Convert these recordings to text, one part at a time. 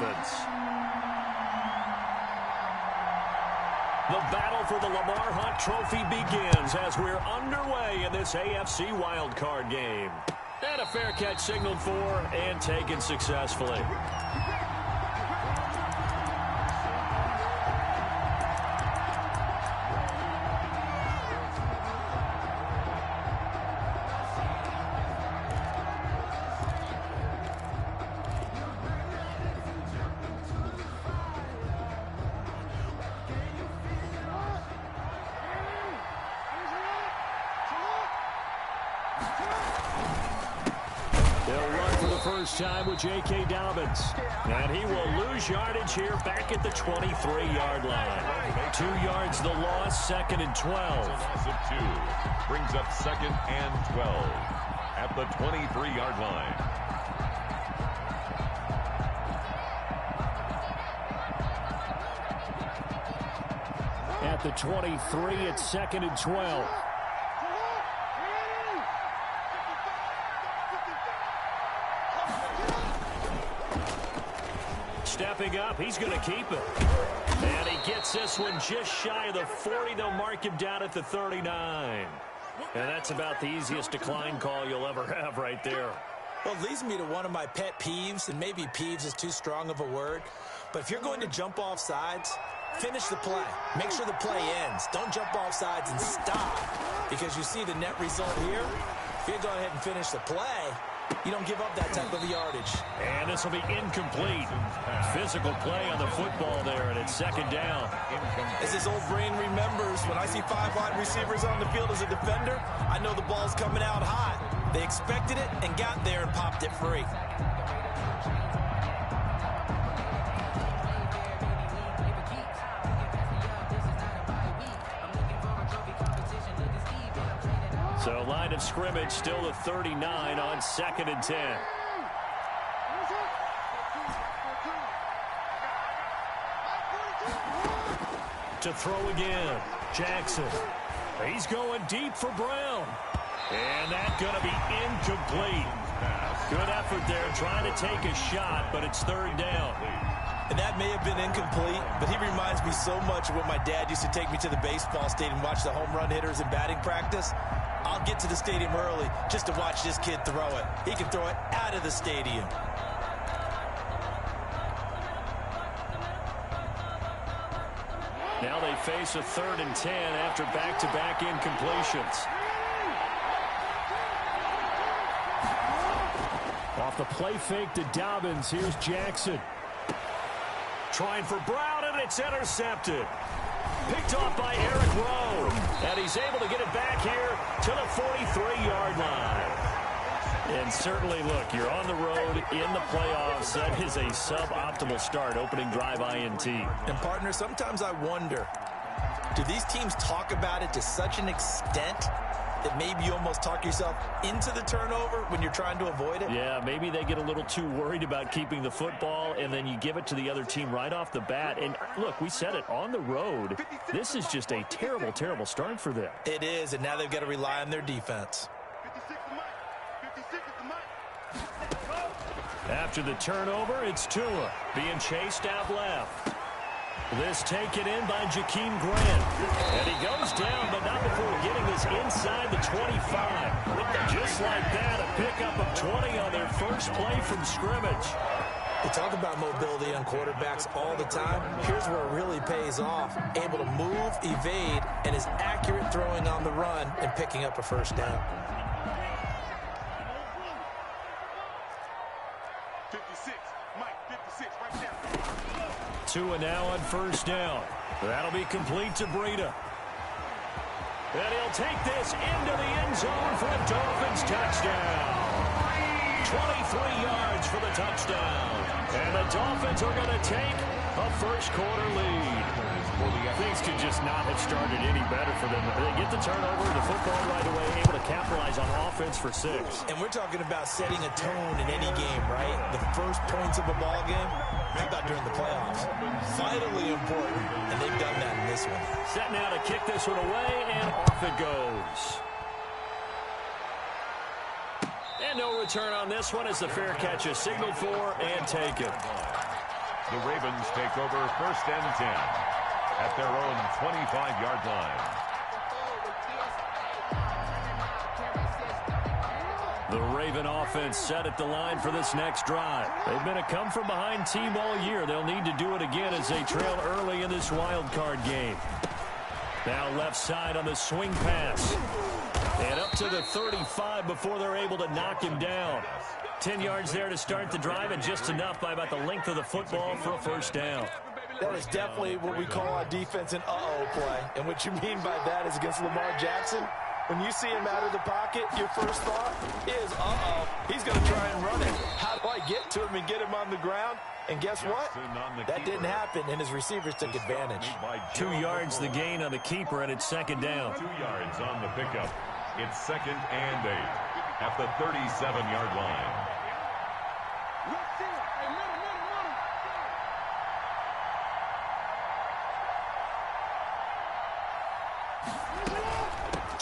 Dolphins. The battle for the Lamar Hunt Trophy begins as we're underway in this AFC wildcard game. And a fair catch signaled for and taken successfully. First time with J.K. Dobbins. And he will lose yardage here back at the 23-yard line. 2 yards the loss, 2nd and 12. Loss of 2. Brings up 2nd and 12 at the 23-yard line. At the 23, it's 2nd and 12. Stepping up, he's going to keep it. And he gets this one just shy of the 40. They'll mark him down at the 39. And that's about the easiest decline call you'll ever have right there. Well, it leads me to one of my pet peeves, and maybe peeves is too strong of a word. But if you're going to jump off sides, finish the play. Make sure the play ends. Don't jump off sides and stop. Because you see the net result here. If you go ahead and finish the play, you don't give up that type of yardage. And this will be incomplete. Physical play on the football there, and it's 2nd down. As his old brain remembers, when I see 5 wide receivers on the field as a defender, I know the ball's coming out hot. They expected it and got there and popped it free. So line of scrimmage still the 39 on 2nd and 10. To throw again, Jackson. He's going deep for Brown. And that's going to be incomplete. Good effort there trying to take a shot, but it's 3rd down. And that may have been incomplete, but he reminds me so much of when my dad used to take me to the baseball stadium and watch the home run hitters in batting practice. I'll get to the stadium early just to watch this kid throw it. He can throw it out of the stadium. Now they face a 3rd and 10 after back-to-back incompletions. Off the play fake to Dobbins, here's Jackson. Trying for Brown, and it's intercepted. Picked off by Eric Rowe. And he's able to get it back here to the 43-yard line. And certainly, look, you're on the road in the playoffs. That is a suboptimal start, opening drive INT. And, partner, sometimes I wonder, do these teams talk about it to such an extent that maybe you almost talk yourself into the turnover when you're trying to avoid it? Yeah, maybe they get a little too worried about keeping the football, and then you give it to the other team right off the bat. And, look, we said it, on the road, this is just a terrible, terrible start for them. It is, and now they've got to rely on their defense. After the turnover, it's Tua being chased out left. This taken in by Jakeem Grant. And he goes down, but not before getting this inside the 25. Just like that, a pickup of 20 on their first play from scrimmage. They talk about mobility on quarterbacks all the time. Here's where it really pays off. Able to move, evade, and is accurate throwing on the run and picking up a first down. 56, Mike, 56, right there. Tua now on first down. That'll be complete to Breida. And he'll take this into the end zone for a Dolphins touchdown. 23 yards for the touchdown. And the Dolphins are going to take a first-quarter lead. Things could just not have started any better for them. They get the turnover, the football right away, able to capitalize on offense for 6. And we're talking about setting a tone in any game, right? The first points of a ball game, how about during the playoffs? Vitally important, and they've done that in this one. Set now to kick this one away, and off it goes. And no return on this one as the fair catch is signaled for and taken. The Ravens take over 1st and 10 at their own 25-yard line. The Raven offense set at the line for this next drive. They've been a come-from-behind team all year. They'll need to do it again as they trail early in this wild card game. Now left side on the swing pass. And up to the 35 before they're able to knock him down. 10 yards there to start the drive, and just enough by about the length of the football for a first down. That is definitely what we call on defense an uh-oh play. And what you mean by that is against Lamar Jackson, when you see him out of the pocket, your first thought is, uh-oh, he's going to try and run it. How do I get to him and get him on the ground? And guess what? That didn't happen, and his receivers took advantage. 2 yards the gain on the keeper, and it's second down. 2 yards on the pickup. It's 2nd and 8 at the 37-yard line.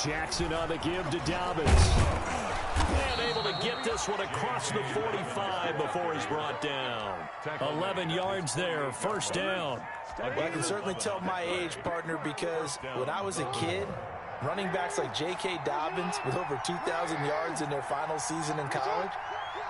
Jackson on the give to Dobbins. And able to get this one across the 45 before he's brought down. 11 yards there, first down. Well, I can certainly tell my age, partner, because when I was a kid, running backs like J.K. Dobbins with over 2,000 yards in their final season in college,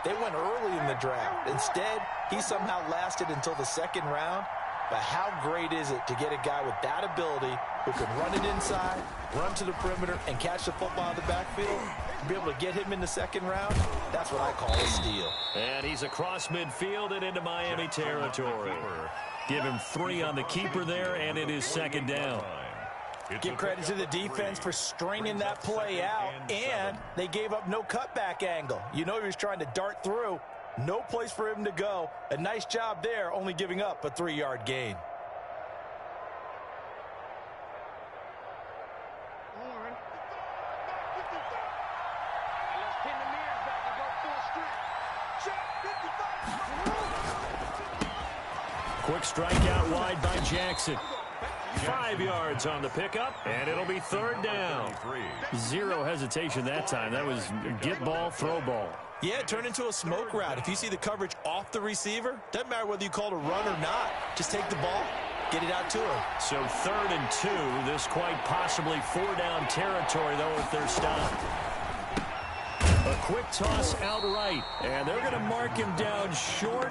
they went early in the draft. Instead, he somehow lasted until the 2nd round. But how great is it to get a guy with that ability who can run it inside, run to the perimeter, and catch the football in the backfield? To be able to get him in the 2nd round, that's what I call a steal. And he's across midfield and into Miami territory. Give him 3 on the keeper there, and it is second down. Give credit to the defense for straining that play out, and they gave up no cutback angle. You know he was trying to dart through. No place for him to go. A nice job there, only giving up a 3-yard gain. Quick strike out wide by Jackson. 5 yards on the pickup, and it'll be third down. Zero hesitation that time. That was get ball, throw ball. Yeah, it turned into a smoke route. If you see the coverage off the receiver, doesn't matter whether you call it a run or not. Just take the ball, get it out to him. So 3rd and 2. This quite possibly 4-down territory, though, if they're stopped. A quick toss outright, and they're going to mark him down short,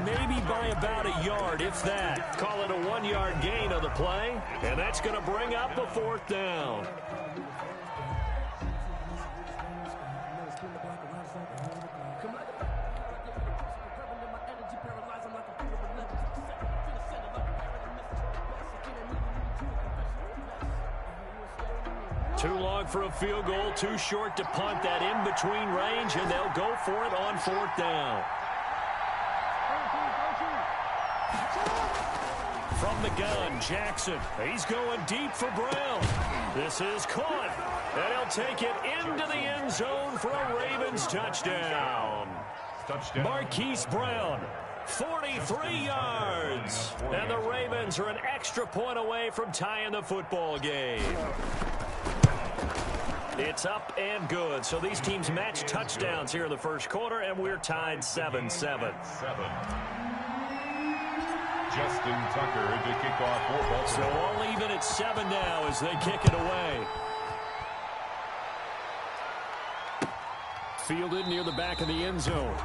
maybe by about a yard, if that. Call it a 1-yard gain on the play, and that's going to bring up a 4th down. Too long for a field goal, too short to punt. That in-between range, and they'll go for it on 4th down. From the gun, Jackson. He's going deep for Brown. This is caught, and he'll take it into the end zone for a Ravens touchdown. Marquise Brown, 43 yards. And the Ravens are an extra point away from tying the football game. It's up and good. So these teams match touchdowns here in the first quarter, and we're tied 7-7. Justin Tucker to kick off for Baltimore. So all even at 7 now as they kick it away. Fielded near the back of the end zone.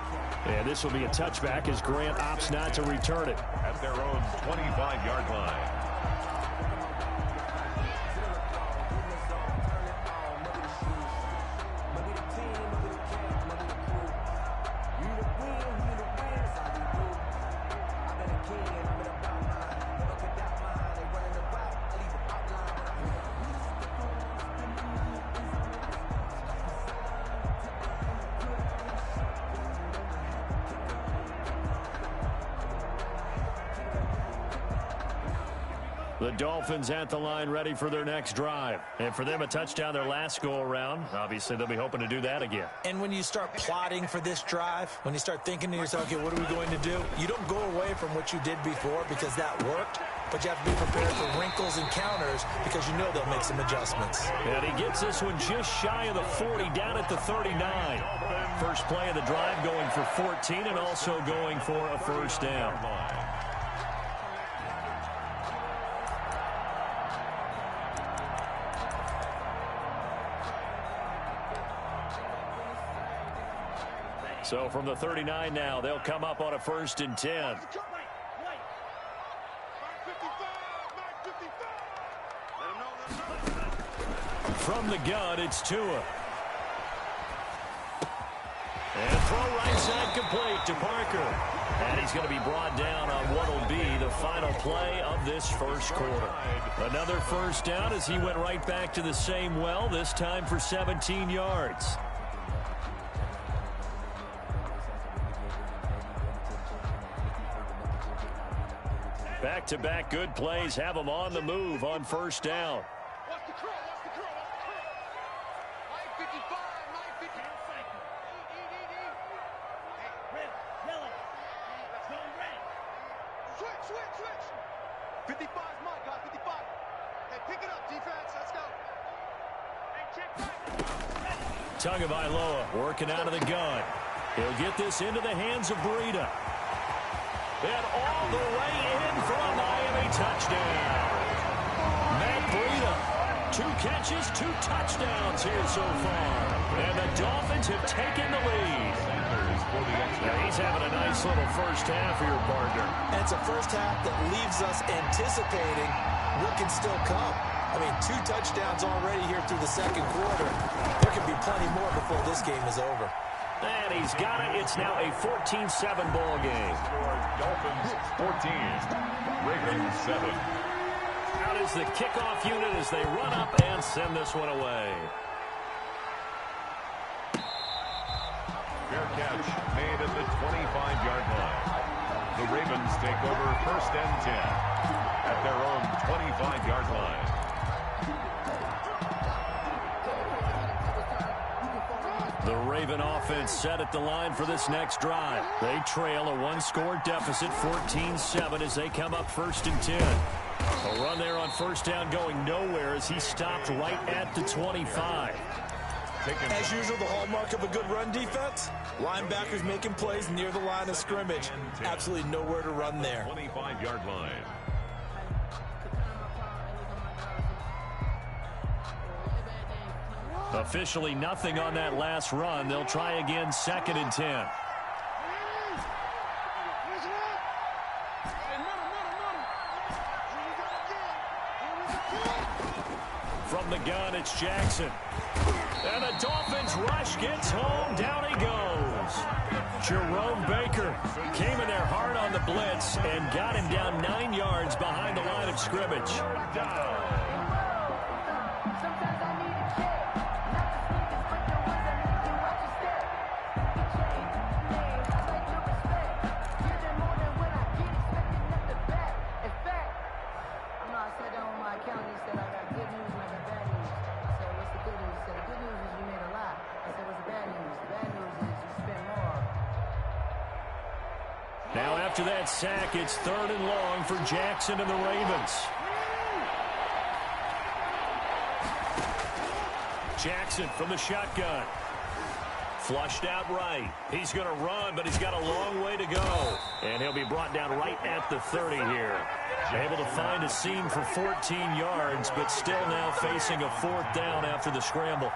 And this will be a touchback as Grant opts not to return it. At their own 25-yard line. The Dolphins at the line ready for their next drive. And for them, a touchdown their last go-around. Obviously, they'll be hoping to do that again. And when you start plotting for this drive, when you start thinking to yourself, okay, what are we going to do? You don't go away from what you did before because that worked, but you have to be prepared for wrinkles and counters because you know they'll make some adjustments. And he gets this one just shy of the 40, down at the 39. First play of the drive going for 14 and also going for a first down. So from the 39 now, they'll come up on a 1st and 10. From the gun, it's Tua. And throw right side complete to Parker. And he's going to be brought down on what will be the final play of this first quarter. Another first down as he went right back to the same well, this time for 17 yards. Back-to-back good plays have them on the move on first down. Switch. 55 is mine, guys. 55. Hey, pick it up, defense. Let's go. Hey, check right. Tagovailoa working out of the gun. He'll get this into the hands of Breida. And all the way in for a Miami touchdown. Matt Breida, 2 catches, 2 touchdowns here so far. And the Dolphins have taken the lead. Now he's having a nice little first half here, partner. And it's a first half that leaves us anticipating what can still come. I mean, 2 touchdowns already here through the second quarter. There could be plenty more before this game is over. And he's got it. It's now a 14-7 ball game. Dolphins 14, Ravens 7. Out is the kickoff unit as they run up and send this one away. Fair catch made at the 25-yard line. The Ravens take over 1st and 10 at their own 25-yard line. The Raven offense set at the line for this next drive. They trail a 1-score deficit, 14-7, as they come up 1st and 10. A run there on first down going nowhere as he stopped right at the 25. As usual, the hallmark of a good run defense, linebackers making plays near the line of scrimmage. Absolutely nowhere to run there. 25-yard line. Officially nothing on that last run. They'll try again 2nd and 10. From the gun, it's Jackson. And the Dolphins rush gets home. Down he goes. Jerome Baker came in there hard on the blitz and got him down 9 yards behind the line of scrimmage. Now after that sack, it's 3rd and long for Jackson and the Ravens. Jackson from the shotgun. Flushed out right. He's going to run, but he's got a long way to go. And he'll be brought down right at the 30 here. Able to find a seam for 14 yards, but still now facing a 4th down after the scramble.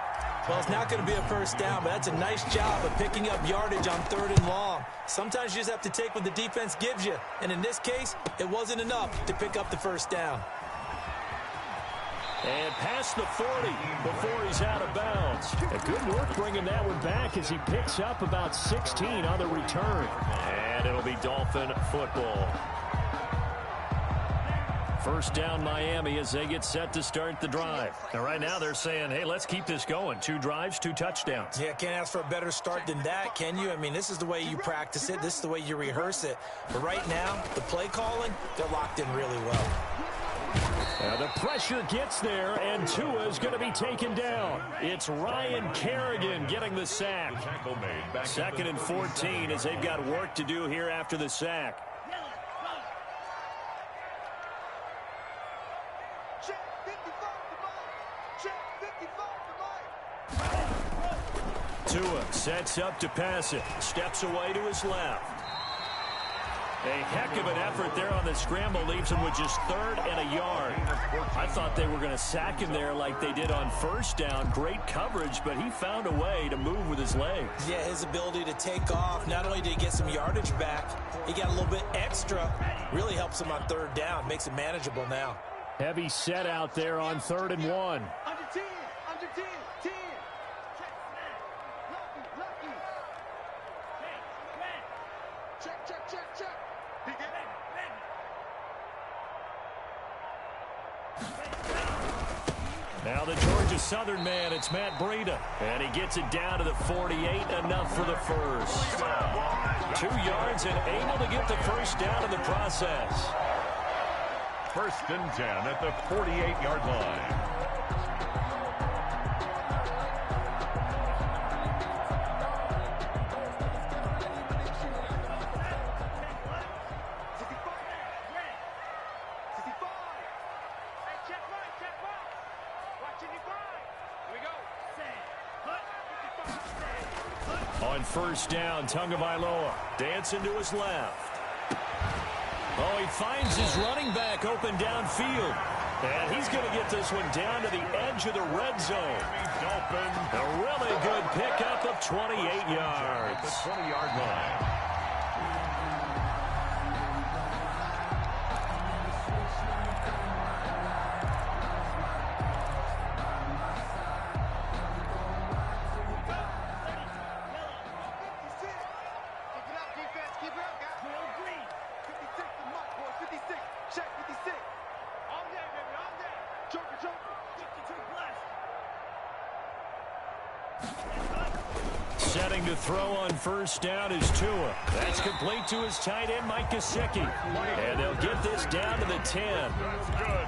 Well, it's not going to be a first down, but that's a nice job of picking up yardage on 3rd and long. Sometimes you just have to take what the defense gives you. And in this case, it wasn't enough to pick up the first down. And past the 40 before he's out of bounds. A good work bringing that one back as he picks up about 16 on the return. And it'll be Dolphin football. First down Miami as they get set to start the drive. Now right now they're saying, hey, let's keep this going. 2 drives, 2 touchdowns. Yeah, can't ask for a better start than that, can you? I mean, this is the way you practice it. This is the way you rehearse it. But right now, the play calling, they're locked in really well. Now the pressure gets there, and Tua is going to be taken down. It's Ryan Kerrigan getting the sack. 2nd and 14 as they've got work to do here after the sack. Tua sets up to pass it. Steps away to his left. A heck of an effort there on the scramble. Leaves him with just 3rd and a yard. I thought they were going to sack him there like they did on 1st down. Great coverage, but he found a way to move with his legs. Yeah, his ability to take off. Not only did he get some yardage back, he got a little bit extra. Really helps him on 3rd down. Makes it manageable now. Heavy set out there on 3rd and 1. Under 10, under 10, 10. Lucky. Check. He get it. Now the Georgia Southern man, it's Matt Breida. And he gets it down to the 48, enough for the first. 2 yards and able to get the first down in the process. 1st and 10 at the 48-yard line. On 1st down, Tagovailoa dancing to his left. Oh, he finds his running back open downfield. And he's going to get this one down to the edge of the red zone. A really good pickup of 28 yards. The 20-yard line. Setting to throw on 1st down is Tua. That's complete to his tight end, Mike Gesicki. And they'll get this down to the 10.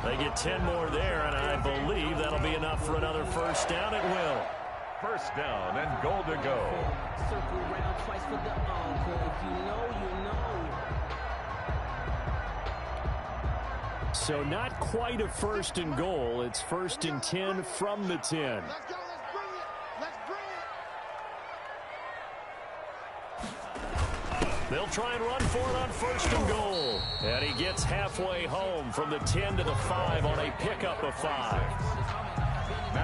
They get 10 more there, and I believe that'll be enough for another 1st down. It will. 1st down and goal to go. Circle around twice for the encore. If you know, you know. So not quite a 1st and goal. It's 1st and 10 from the 10. Let's go. Let's bring it. They'll try and run for it on 1st and goal. And he gets halfway home from the 10 to the 5 on a pickup of 5.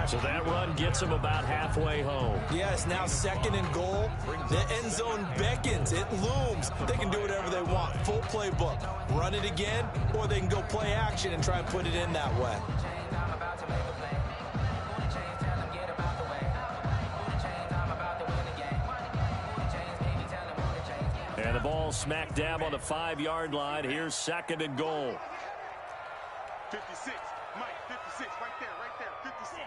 So that run gets him about halfway home. Yes, now 2nd and goal. The end zone beckons. It looms. They can do whatever they want. Full playbook. Run it again, or they can go play action and try and put it in that way. And the ball smack dab on the 5-yard line. Here's 2nd and goal. 56. Mike, 56. Right there. 56.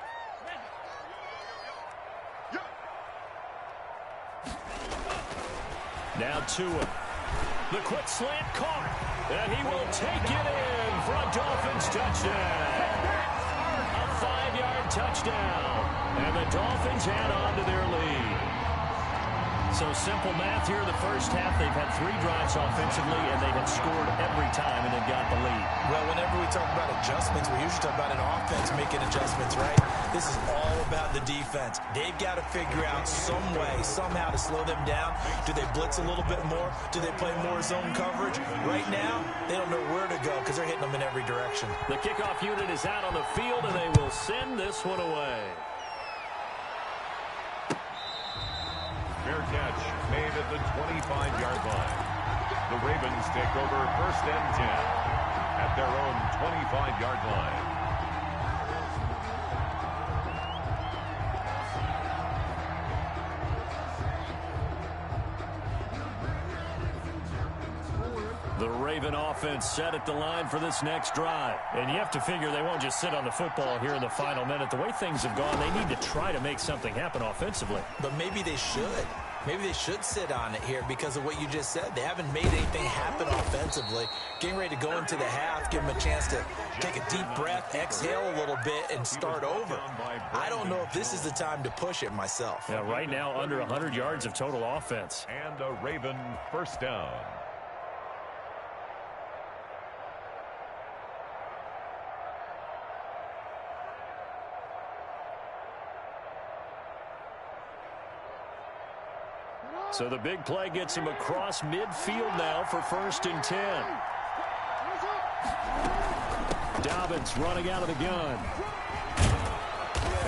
Yo. Now Tua. The quick slant caught. And he will take it in for a Dolphins touchdown. A 5-yard touchdown. And the Dolphins add on to their lead. So simple math here in the 1st half. They've had 3 drives offensively, and they have scored every time, and they've got the lead. Well, whenever we talk about adjustments, we usually talk about an offense making adjustments, right? This is all about the defense. They've got to figure out some way, somehow to slow them down. Do they blitz a little bit more? Do they play more zone coverage? Right now, they don't know where to go because they're hitting them in every direction. The kickoff unit is out on the field, and they will send this one away. Fair catch made at the 25-yard line. The Ravens take over 1st and 10 at their own 25-yard line. The Raven offense set at the line for this next drive. And you have to figure they won't just sit on the football here in the final minute. The way things have gone, they need to try to make something happen offensively. But maybe they should. Maybe they should sit on it here because of what you just said. They haven't made anything happen offensively. Getting ready to go into the half, give them a chance to take a deep breath, exhale a little bit, and start over. I don't know if this is the time to push it myself. Yeah, right now under 100 yards of total offense. And a Raven 1st down. So the big play gets him across midfield now for 1st and 10. Dobbins running out of the gun.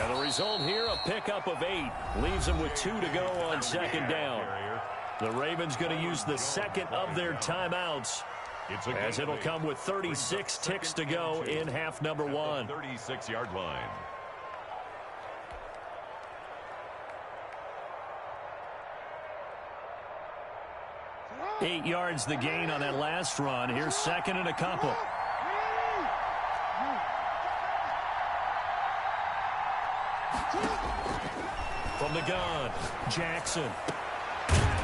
And the result here, a pickup of 8. Leaves them with 2 to go on 2nd down. The Ravens going to use the second of their timeouts, as it'll come with 36 ticks to go in half number 1. 36-yard line. Eight yards the gain on that last run. Here's 2nd and a couple. From the gun, Jackson.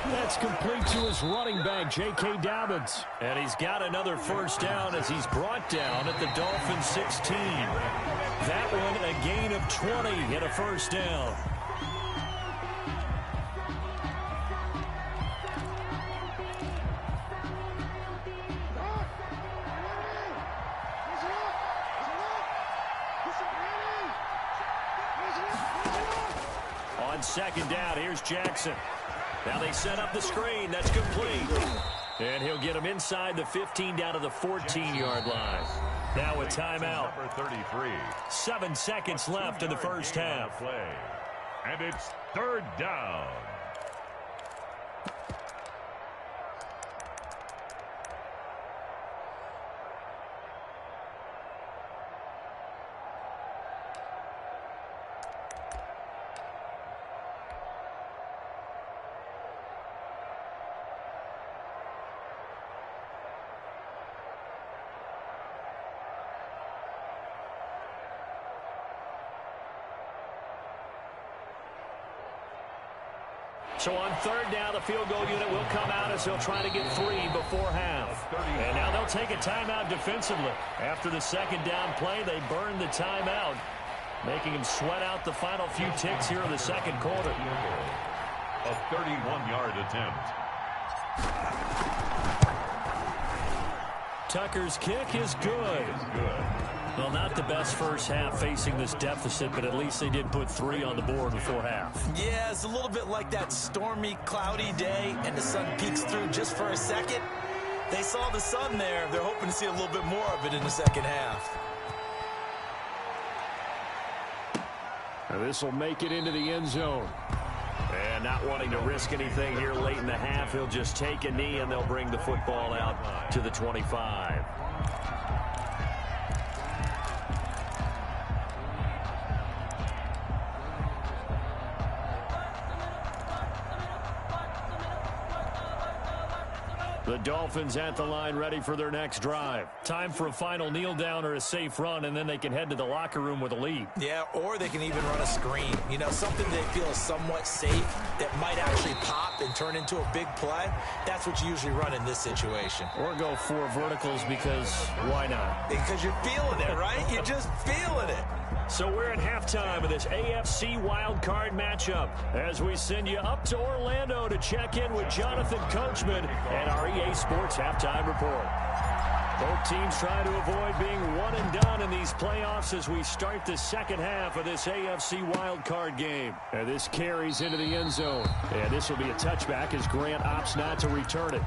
That's complete to his running back, J.K. Dobbins. And he's got another 1st down as he's brought down at the Dolphins' 16. That one a gain of 20 and a 1st down. On 2nd down, here's Jackson. Now they set up the screen. That's complete. And he'll get him inside the 15 down to the 14-yard line. Now a timeout. Number 33. 7 seconds left in the first half. And it's 3rd down. So on 3rd down, the field goal unit will come out as they'll try to get 3 before half. And now they'll take a timeout defensively. After the 2nd down play, they burn the timeout, making him sweat out the final few ticks here in the 2nd quarter. A 31-yard attempt. Tucker's kick is good. Well, not the best first half facing this deficit, but at least they did put 3 on the board before half. Yeah, it's a little bit like that stormy, cloudy day, and the sun peeks through just for a second. They saw the sun there. They're hoping to see a little bit more of it in the 2nd half. This will make it into the end zone. And not wanting to risk anything here late in the half, he'll just take a knee, and they'll bring the football out to the 25. The Dolphins at the line ready for their next drive. Time for a final kneel down or a safe run, and then they can head to the locker room with a lead. Yeah, or they can even run a screen. You know, something they feel is somewhat safe that might actually pop and turn into a big play. That's what you usually run in this situation. Or go 4 verticals because why not? Because you're feeling it, right? You're just feeling it. So we're at halftime of this AFC wildcard matchup as we send you up to Orlando to check in with Jonathan Coachman and our EA Sports Halftime Report. Both teams trying to avoid being one and done in these playoffs as we start the 2nd half of this AFC wildcard game. And this carries into the end zone. And this will be a touchback as Grant opts not to return it.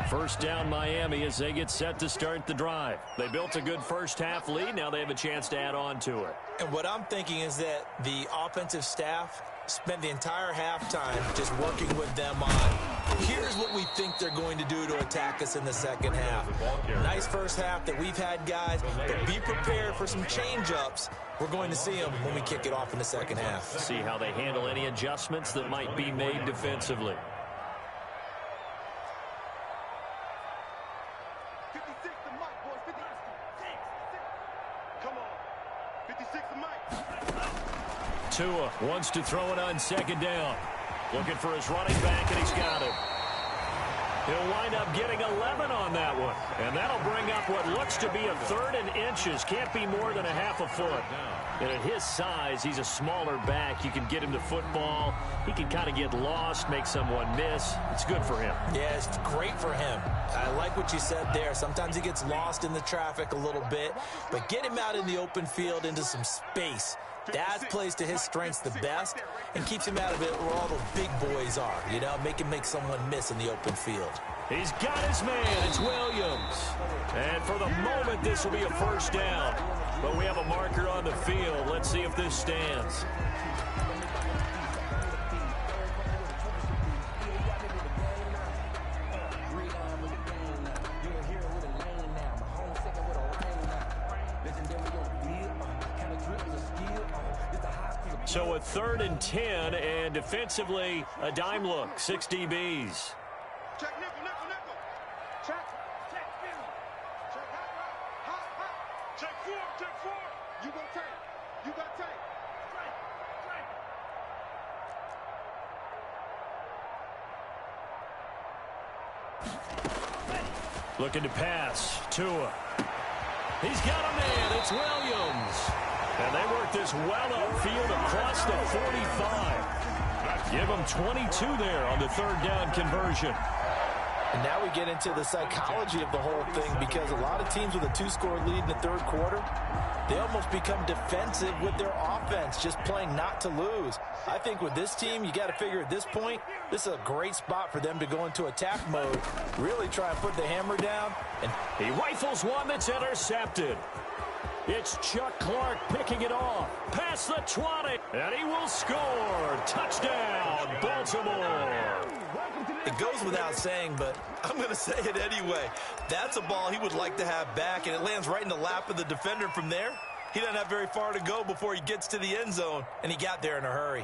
First down Miami as they get set to start the drive. They built a good first half lead. Now they have a chance to add on to it. And what I'm thinking is that the offensive staff spent the entire halftime just working with them on, here's what we think they're going to do to attack us in the 2nd half. Nice first half that we've had, guys, but be prepared for some change-ups. We're going to see them when we kick it off in the 2nd half. See how they handle any adjustments that might be made defensively. 56 to Mike, boys. 56. Come on. 56 to Mike. Tua wants to throw it on 2nd down. Looking for his running back, and he's got it. He'll wind up getting 11 on that one. foot. And that'll bring up what looks to be a 3rd and inches. Can't be more than a half a foot. And at his size, he's a smaller back. You can get him to football. He can kind of get lost, make someone miss. It's good for him. Yeah, it's great for him. I like what you said there. Sometimes he gets lost in the traffic a little bit, but get him out in the open field into some space. That plays to his strengths the best and keeps him out of it where all the big boys are, you know, make someone miss in the open field. He's got his man. It's Williams. And for the moment, this will be a first down. But we have a marker on the field. Let's see if this stands. So a 3rd and 10, and defensively, a dime look, 6 DBs. Check nickel, nickel, nickel. Check. Check field. Check hot. Check 4, check 4. You go tank. You got tank. Looking to pass. Tua. He's got a man. It's Williams. And they work this well upfield across the 45. Give them 22 there on the 3rd down conversion. And now we get into the psychology of the whole thing, because a lot of teams with a 2-score lead in the 3rd quarter, they almost become defensive with their offense, just playing not to lose. I think with this team, you got to figure at this point, this is a great spot for them to go into attack mode, really try and put the hammer down. And he rifles one that's intercepted. It's Chuck Clark picking it off. Past the 20, and he will score. Touchdown, Baltimore. It goes without saying, but I'm going to say it anyway. That's a ball he would like to have back, and it lands right in the lap of the defender from there. He doesn't have very far to go before he gets to the end zone, and he got there in a hurry.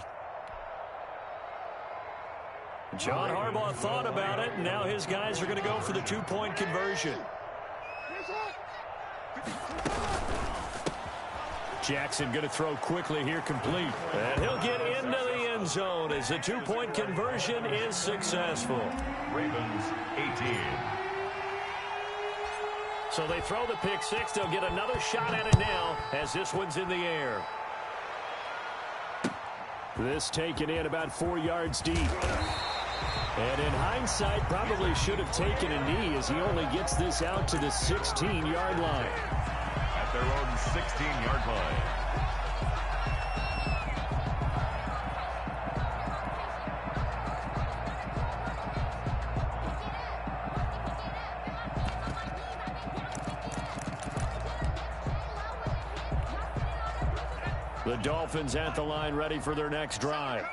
John Harbaugh thought about it, and now his guys are going to go for the 2-point conversion. Jackson going to throw quickly here, complete. And he'll get into the end zone as the 2-point conversion is successful. Ravens 18. So they throw the pick 6. They'll get another shot at it now as this one's in the air. This taken in about 4 yards deep. And in hindsight, probably should have taken a knee as he only gets this out to the 16-yard line. At their own 16-yard line. The Dolphins at the line, ready for their next drive.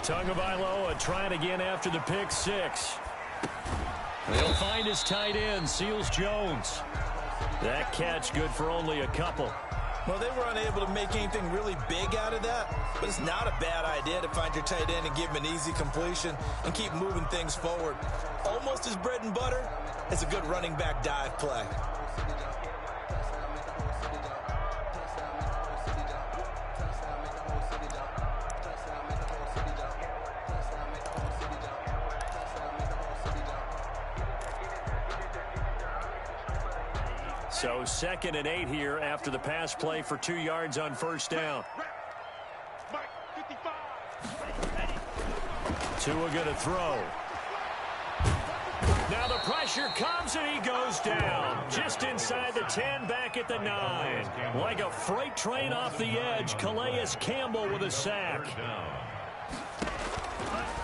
Tagovailoa trying again after the pick 6. They'll find his tight end, Seals Jones. That catch good for only a couple. Well, they were unable to make anything really big out of that, but it's not a bad idea to find your tight end and give him an easy completion and keep moving things forward. Almost his bread and butter is a good running back dive play. So 2nd and 8 here after the pass play for 2 yards on first down. Tua going to throw. Now the pressure comes and he goes down. Just inside the 10, back at the 9. Like a freight train off the edge, Calais Campbell with a sack.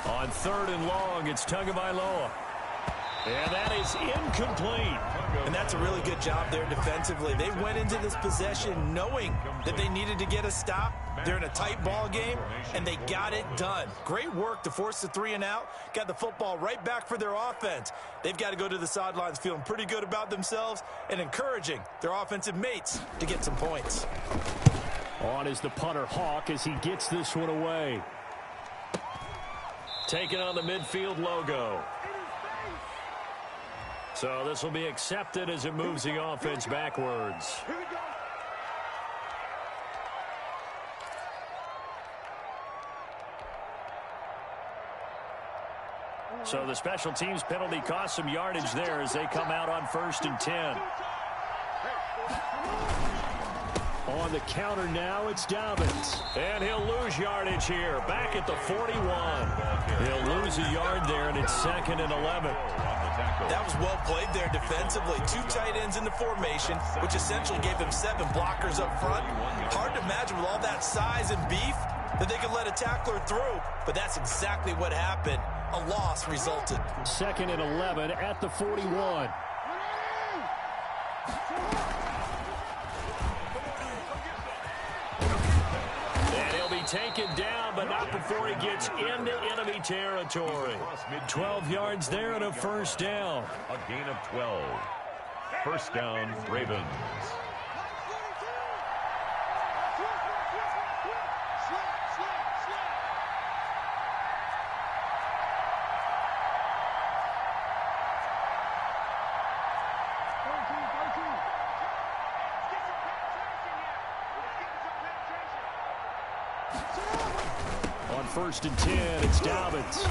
On 3rd and long, it's Tagovailoa. And that is incomplete. And that's a really good job there defensively. They went into this possession knowing that they needed to get a stop. They're in a tight ball game, and they got it done. Great work to force the 3 and out. Got the football right back for their offense. They've got to go to the sidelines feeling pretty good about themselves and encouraging their offensive mates to get some points. On is the punter Hawk as he gets this one away. Taking on the midfield logo. So this will be accepted as it moves the offense backwards. Here we go. So the special teams penalty cost some yardage there as they come out on 1st and 10. On the counter now, it's Dobbins. And he'll lose yardage here, back at the 41. He'll lose a yard there, and it's 2nd and 11. That was well played there defensively. 2 tight ends in the formation, which essentially gave them 7 blockers up front. Hard to imagine with all that size and beef that they could let a tackler through, but that's exactly what happened. A loss resulted. 2nd and 11 at the 41. And he'll be taken down, but not before he gets into enemy territory. 12 yards there and a 1st down. A gain of 12. 1st down, Ravens. On 1st and 10, it's Dobbins.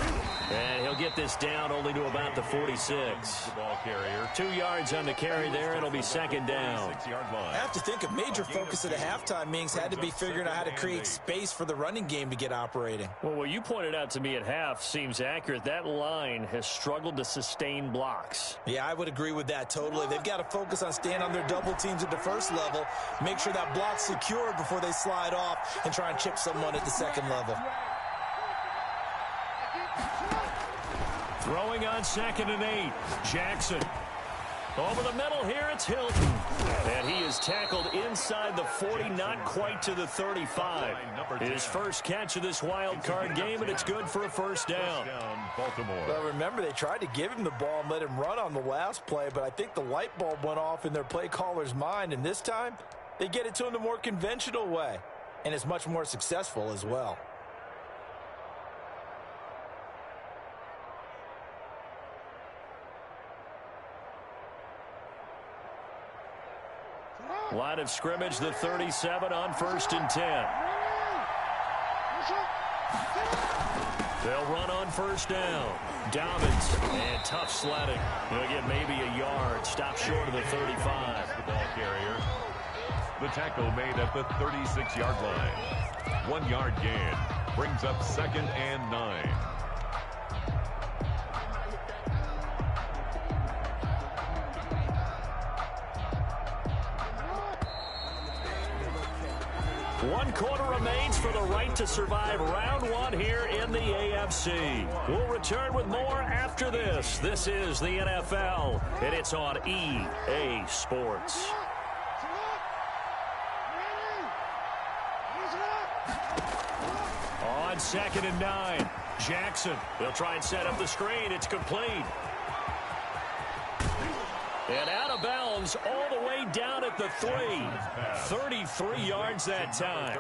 And he'll get this down only to about the 46. The ball carrier. 2 yards on the carry there. It'll be 2nd down. 6-yard line. I have to think a major focus of the halftime meetings had to be figuring out how to create space for the running game to get operating. Well, what you pointed out to me at half seems accurate. That line has struggled to sustain blocks. Yeah, I would agree with that totally. They've got to focus on staying on their double teams at the 1st level, make sure that block's secured before they slide off and try and chip someone at the 2nd level. Throwing on 2nd and 8. Jackson. Over the middle here, it's Hilton. And he is tackled inside the 40, not quite to the 35. His first catch of this wild card game, and it's good for a 1st down. Baltimore. Well, remember, they tried to give him the ball and let him run on the last play, but I think the light bulb went off in their play caller's mind, and this time, they get it to him the more conventional way, and it's much more successful as well. Line of scrimmage, the 37 on 1st and 10. They'll run on 1st down. Dobbins, and tough sledding. He'll get maybe a yard. Stop short of the 35. The ball carrier. The tackle made at the 36-yard line. 1 yard gain. Brings up 2nd and 9. One quarter remains for the right to survive round 1 here in the AFC. We'll return with more after this. This is the NFL, and it's on EA Sports. On 2nd and 9, Jackson. They'll try and set up the screen. It's complete. And out of bounds all the way down at the 3. 33 yards that time.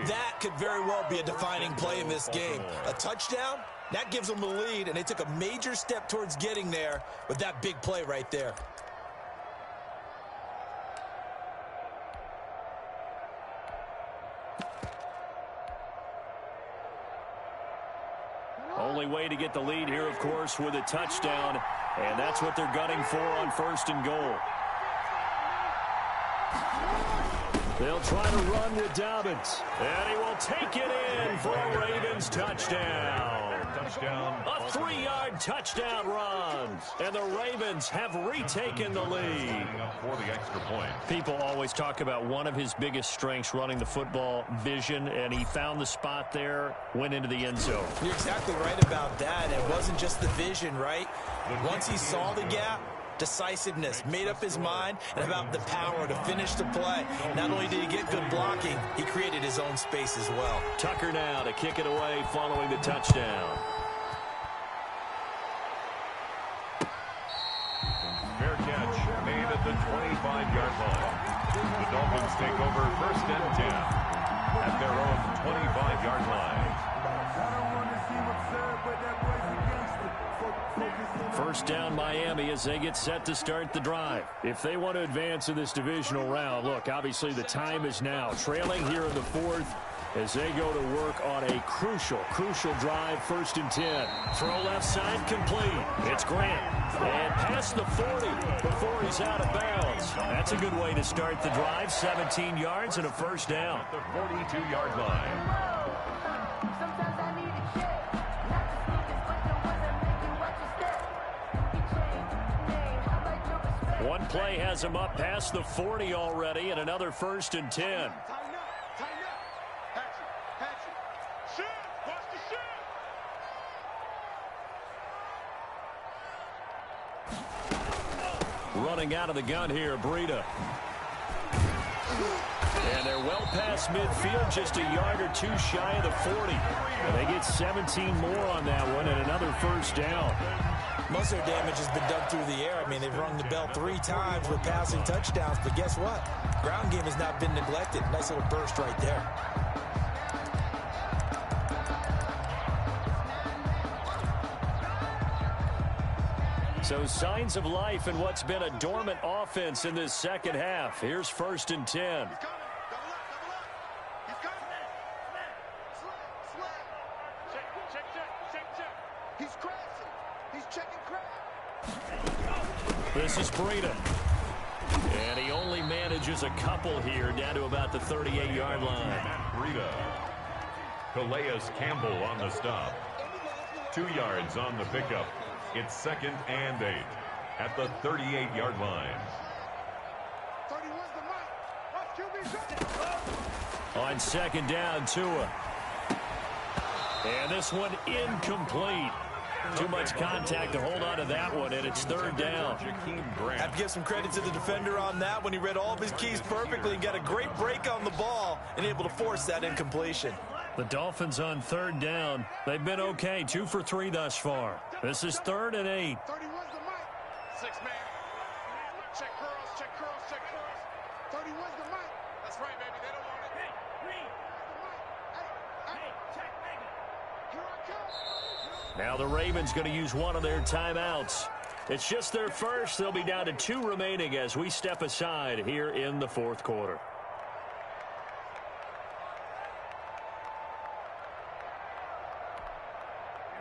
That could very well be a defining play in this game. A touchdown, that gives them the lead, and they took a major step towards getting there with that big play right there. Only way to get the lead here, of course, with a touchdown. And that's what they're gunning for on 1st and goal. They'll try to run with Dobbins. And he will take it in for a Ravens touchdown. A 3-yard touchdown run. And the Ravens have retaken the lead. For the extra point. People always talk about one of his biggest strengths running the football, vision, and he found the spot there, went into the end zone. You're exactly right about that. It wasn't just the vision, right? Once he saw the gap, decisiveness, made up his mind, and about the power to finish the play. Not only did he get good blocking, he created his own space as well. Tucker now to kick it away following the touchdown. Fair catch made at the 25-yard line. The Dolphins take over 1st and 10 at their own 25-yard line. I don't want to seem absurd, but that boy's a gangster. First down Miami as they get set to start the drive. If they want to advance in this divisional round, look, obviously the time is now. Trailing here in the fourth as they go to work on a crucial drive, 1st and 10. Throw left side complete. It's Grant. And past the 40 before he's out of bounds. That's a good way to start the drive. 17 yards and a first down. At the 42-yard line. One play has him up past the 40 already, and another 1st and 10. Tighten up. Hatch it. Shoot. Watch the shoot. Running out of the gun here, Breida. And they're well past midfield, just a yard or two shy of the 40. And they get 17 more on that one and another first down. Most of their damage has been done through the air. I mean, they've rung the bell 3 times with passing touchdowns, but guess what? Ground game has not been neglected. Nice little burst right there. So signs of life in what's been a dormant offense in this second half. Here's 1st and 10. He's coming. Double up. He's coming. Slap. Check. He's crashing. He's checking crash. This is Breida. And he only manages a couple here, down to about the 38-yard line. Matt Breida. Calais Campbell on the stop. 2 yards on the pickup. It's 2nd and 8 at the 38-yard line. 31's the mic. Watch QB. On 2nd down, Tua. And this one incomplete. Too much contact to hold on to that one, and it's 3rd down. I have to give some credit to the defender on that one. He read all of his keys perfectly and got a great break on the ball and able to force that incompletion. The Dolphins on 3rd down. They've been okay, 2 for 3 thus far. This is 3rd and 8. 31's the mic. 6 man. Check curls. 31's the mic. That's right, baby. They don't want it. Hey, Green. Hey, check, baby. Here I come. Now the Ravens going to use one of their timeouts. It's just their first. They'll be down to 2 remaining as we step aside here in the 4th quarter.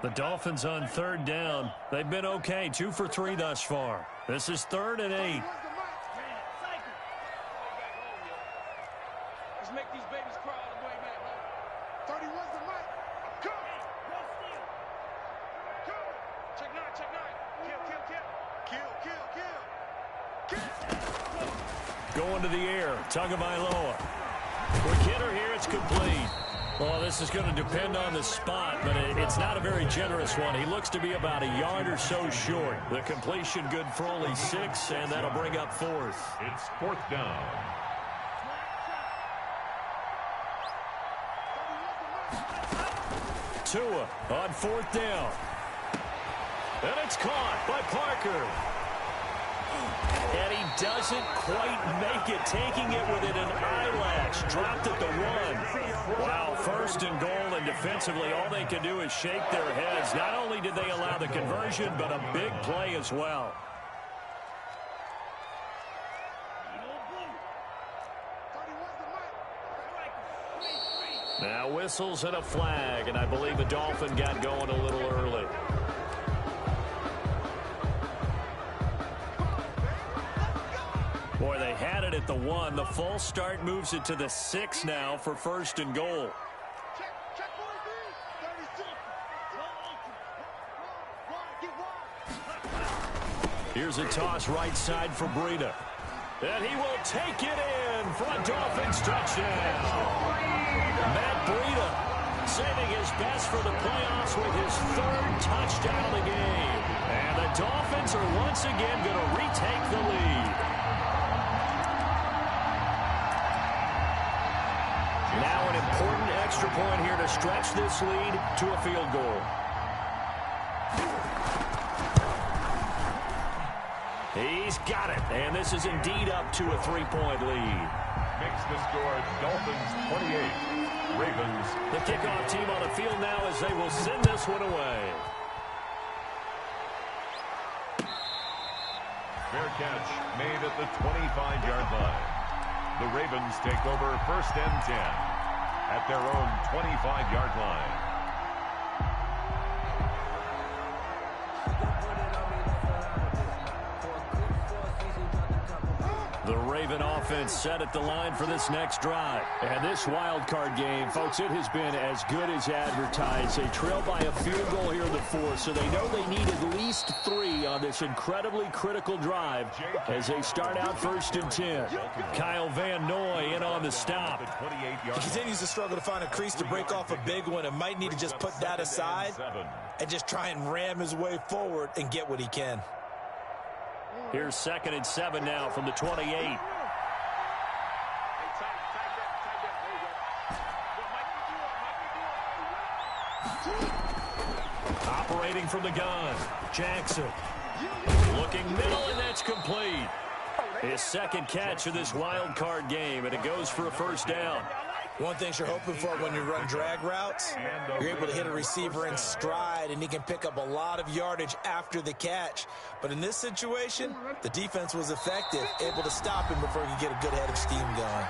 The Dolphins on 3rd down. They've been okay, 2 for 3 thus far. This is 3rd and 8. Let's make these babies cry all the way back home. 31's the mic. Go. Check 9. Kill. Going to the air. Tagovailoa. For Kidder here, it's complete. Well, this is going to depend on the spot, but it's not a very generous one. He looks to be about a yard or so short. The completion good for only 6, and that'll bring up 4th. It's 4th down. Tua on 4th down. And it's caught by Parker. And he doesn't quite make it, taking it within an eyelash. Dropped at the 1. Wow, 1st and goal, and defensively all they can do is shake their heads. Not only did they allow the conversion, but a big play as well. Now whistles and a flag, and I believe the Dolphin got going a little early. Boy, they had it at the 1. The false start moves it to the 6 now for 1st and goal. Here's a toss right side for Breida. And he will take it in for a Dolphins touchdown. Matt Breida saving his best for the playoffs with his 3rd touchdown of the game. And the Dolphins are once again going to retake the lead. Now an important extra point here to stretch this lead to a field goal. He's got it, and this is indeed up to a 3-point lead. Makes the score Dolphins 28, Ravens. The kickoff team on the field now as they will send this one away. Fair catch made at the 25-yard line. The Ravens take over 1st and 10 at their own 25-yard line. The Raven offense set at the line for this next drive. And this wild card game, folks, it has been as good as advertised. They trail by a field goal here in the 4th, so they know they need at least 3 on this incredibly critical drive as they start out 1st and 10. Kyle Van Noy in on the stop. He continues to struggle to find a crease to break off a big one and might need to just put that aside and just try and ram his way forward and get what he can. Here's 2nd and 7 now from the 28. Operating from the gun, Jackson. Looking middle, and that's complete. His 2nd catch of this wild card game, and it goes for a 1st down. One thing you're hoping for when you run drag routes, you're able to hit a receiver in stride, and he can pick up a lot of yardage after the catch. But in this situation, the defense was effective, able to stop him before he could get a good head of steam going.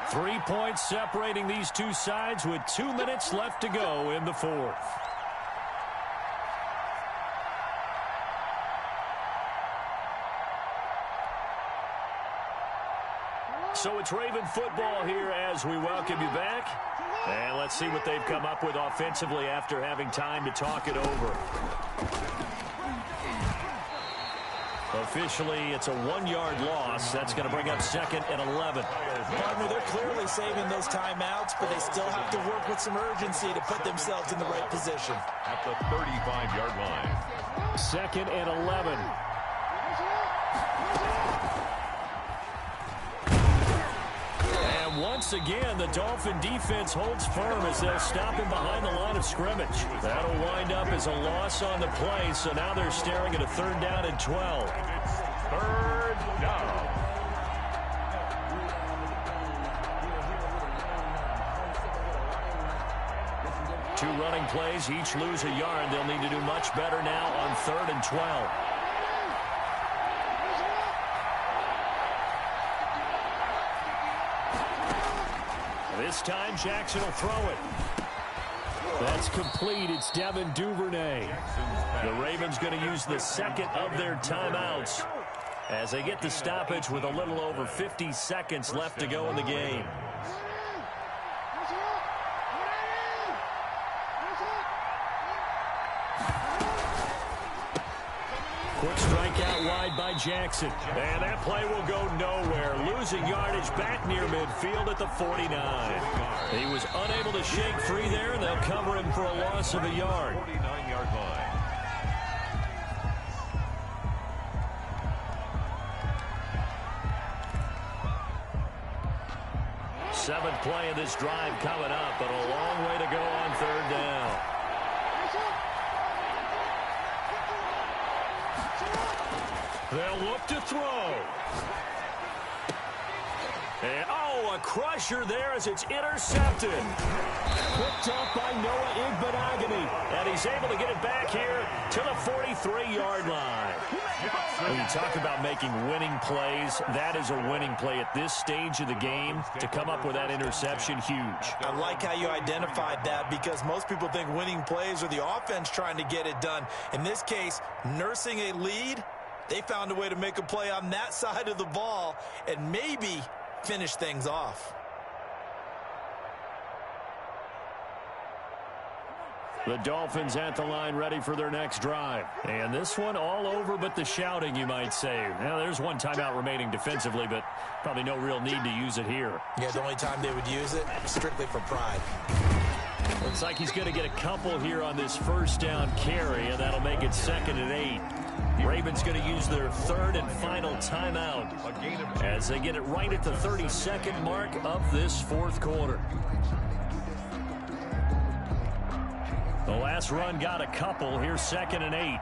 3 points separating these two sides with 2 minutes left to go in the 4th. So it's Raven football here as we welcome you back. And let's see what they've come up with offensively after having time to talk it over. Officially, it's a 1-yard loss. That's going to bring up 2nd and 11. Partner, they're clearly saving those timeouts, but they still have to work with some urgency to put themselves in the right position. At the 35-yard line. 2nd and 11. Once again, the Dolphin defense holds firm as they'll stop him behind the line of scrimmage. That'll wind up as a loss on the play, so now they're staring at a 3rd down and 12. It's 3rd down. Two running plays, each lose a yard. They'll need to do much better now on 3rd and 12. This time, Jackson will throw it. That's complete. It's Devin Duvernay. The Ravens going to use the 2nd of their timeouts as they get the stoppage with a little over 50 seconds left to go in the game. Quick strike out wide by Jackson. And that play will go nowhere. Losing yardage back near midfield at the 49. He was unable to shake free there, and they'll cover him for a loss of a yard. 49-yard line. Seventh play of this drive coming up, but a long way to go on 3rd down. They'll look to throw. And, a crusher there as it's intercepted. Picked off by Noah Igbenogany. And he's able to get it back here to the 43-yard line. When you talk about making winning plays, that is a winning play at this stage of the game. To come up with that interception, huge. I like how you identified that because most people think winning plays are the offense trying to get it done. In this case, nursing a lead, they found a way to make a play on that side of the ball and maybe finish things off. The Dolphins at the line ready for their next drive. And this one all over but the shouting, you might say. Now, there's one timeout remaining defensively, but probably no real need to use it here. Yeah, the only time they would use it, strictly for pride. Looks like he's going to get a couple here on this 1st down carry, and that'll make it 2nd and 8. Ravens going to use their 3rd and final timeout as they get it right at the 32nd mark of this 4th quarter. The last run got a couple. Here's 2nd and 8.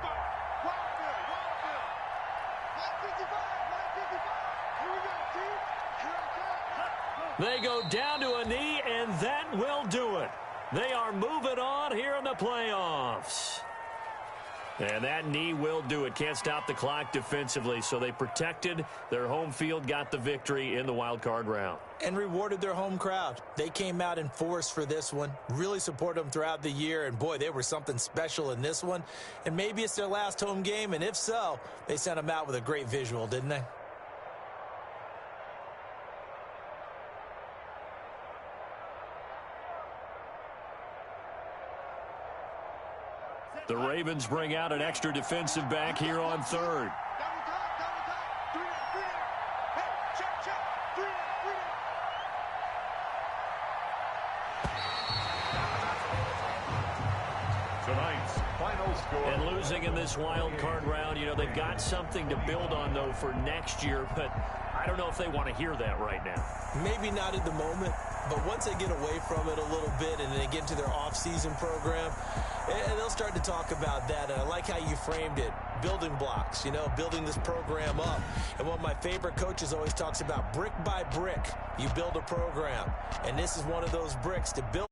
They go down to a knee, and that will do it. They are moving on here in the playoffs. And that knee will do it. Can't stop the clock defensively. So they protected their home field, got the victory in the wild card round. And rewarded their home crowd. They came out in force for this one. Really supported them throughout the year. And, boy, they were something special in this one. And maybe it's their last home game. And if so, they sent them out with a great visual, didn't they? The Ravens bring out an extra defensive back here on third. Tonight's final score. And losing in this wild card round, you know, they've got something to build on, though, for next year. But I don't know if they want to hear that right now. Maybe not at the moment, but once they get away from it a little bit and they get into their off-season program, they'll start to talk about that. And I like how you framed it, building blocks, you know, building this program up. And one of my favorite coaches always talks about brick by brick, you build a program. And this is one of those bricks to build.